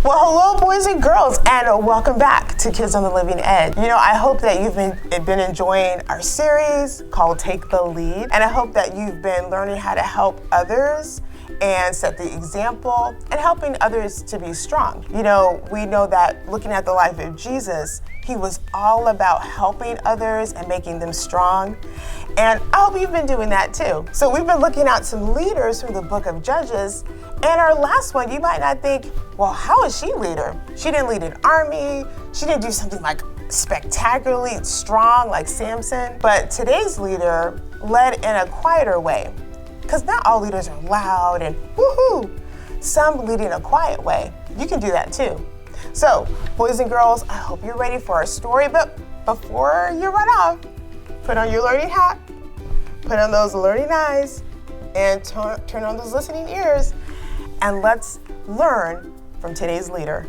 Well, hello, boys and girls, and welcome back to Kids on the Living Edge. I hope that you've been enjoying our series called Take the Lead, and I hope that you've been learning how to help others and set the example and helping others to be strong. We know that looking at the life of Jesus, he was all about helping others and making them strong. And I hope you've been doing that too. So we've been looking at some leaders from the book of Judges. And our last one, you might not think, well, how is she a leader? She didn't lead an army. She didn't do something like spectacularly strong like Samson. But today's leader led in a quieter way. Because not all leaders are loud and woohoo. Some lead in a quiet way. You can do that too. So, boys and girls, I hope you're ready for our story. But before you run off, put on your learning hat, put on those learning eyes, and turn on those listening ears. And let's learn from today's leader.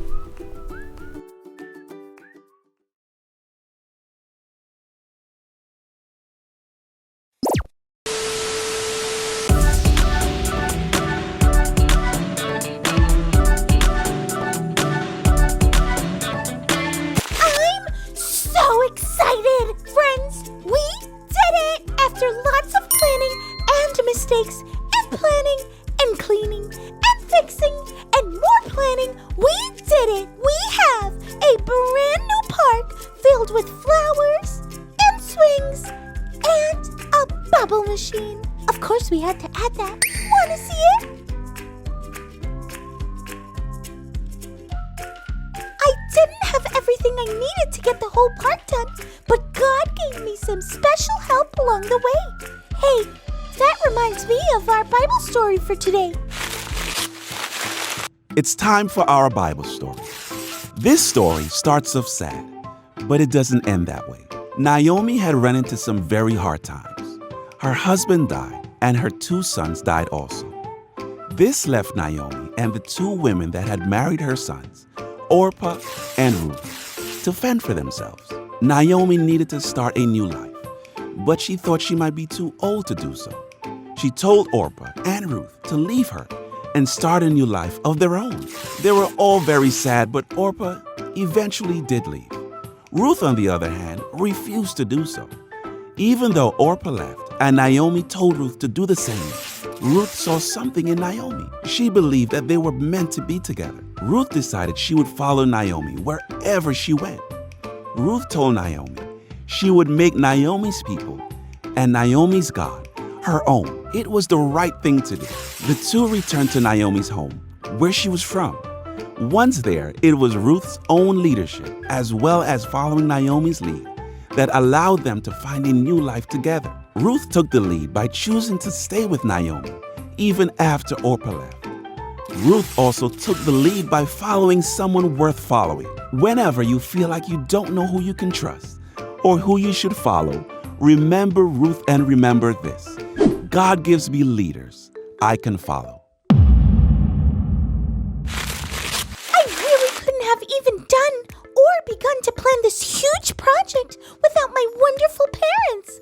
I'm so excited, friends! We did it! After lots of planning and mistakes and planning and cleaning and fixing and more planning, we did it! We have a brand new park filled with flowers and swings and a bubble machine. Of course, we had to add that. Wanna see it? I didn't have everything I needed to get the whole park done, but God gave me some special help along the way. Hey, that reminds me of our Bible story for today. It's time for our Bible story. This story starts off sad, but it doesn't end that way. Naomi had run into some very hard times. Her husband died, and her 2 sons died also. This left Naomi and the 2 women that had married her sons, Orpah and Ruth, to fend for themselves. Naomi needed to start a new life, but she thought she might be too old to do so. She told Orpah and Ruth to leave her and start a new life of their own. They were all very sad, but Orpah eventually did leave. Ruth, on the other hand, refused to do so. Even though Orpah left and Naomi told Ruth to do the same, Ruth saw something in Naomi. She believed that they were meant to be together. Ruth decided she would follow Naomi wherever she went. Ruth told Naomi she would make Naomi's people and Naomi's God her own. It was the right thing to do. The 2 returned to Naomi's home, where she was from. Once there, it was Ruth's own leadership, as well as following Naomi's lead, that allowed them to find a new life together. Ruth took the lead by choosing to stay with Naomi, even after Orpah left. Ruth also took the lead by following someone worth following. Whenever you feel like you don't know who you can trust or who you should follow, remember Ruth and remember this: God gives me leaders I can follow. I really couldn't have even done or begun to plan this huge project without my wonderful parents.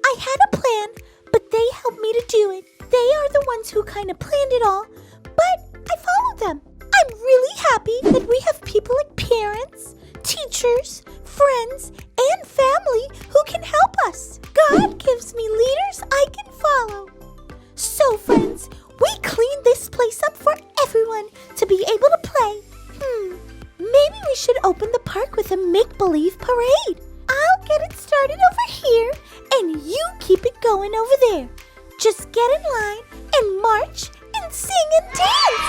I had a plan, but they helped me to do it. They are the ones who kind of planned it all, but I followed them. I'm really happy that we have people like parents, teachers, friends, and family who can help us. God gives me leaders I can follow. So, friends, we cleaned this place up for everyone to be able to play. Maybe we should open the park with a make-believe parade. I'll get it started over here, and you keep it going over there. Just get in line and march and sing and dance.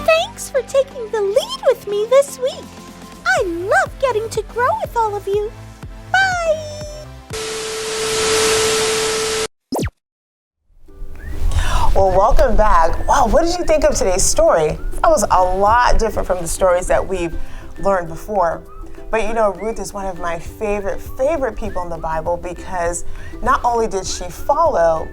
Thanks for taking the lead with me this week. I love getting to grow with all of you. Bye! Well, welcome back. Wow, what did you think of today's story? That was a lot different from the stories that we've learned before. But Ruth is one of my favorite people in the Bible because not only did she follow,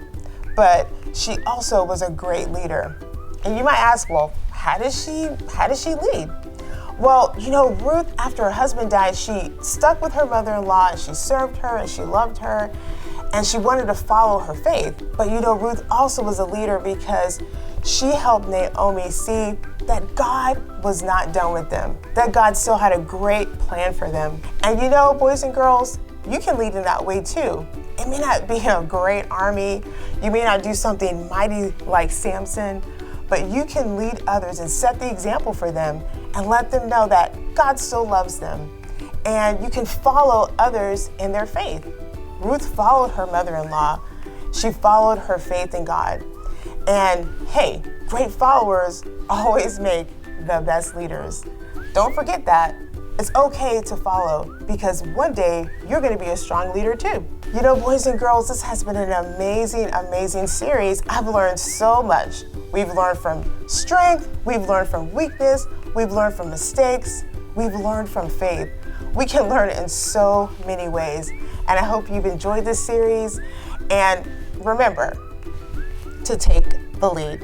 but she also was a great leader. And you might ask, well, how does she lead? Well, Ruth, after her husband died, she stuck with her mother-in-law and she served her and she loved her and she wanted to follow her faith. But Ruth also was a leader because she helped Naomi see that God was not done with them, that God still had a great plan for them. And boys and girls, you can lead in that way too. It may not be a great army, you may not do something mighty like Samson, but you can lead others and set the example for them and let them know that God still loves them. And you can follow others in their faith. Ruth followed her mother-in-law. She followed her faith in God. And hey, great followers always make the best leaders. Don't forget that. It's okay to follow because one day you're going to be a strong leader too. Boys and girls, this has been an amazing, amazing series. I've learned so much. We've learned from strength, we've learned from weakness, we've learned from mistakes, we've learned from faith. We can learn in so many ways. And I hope you've enjoyed this series. And remember to take the lead.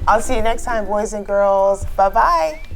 I'll see you next time, boys and girls. Bye-bye.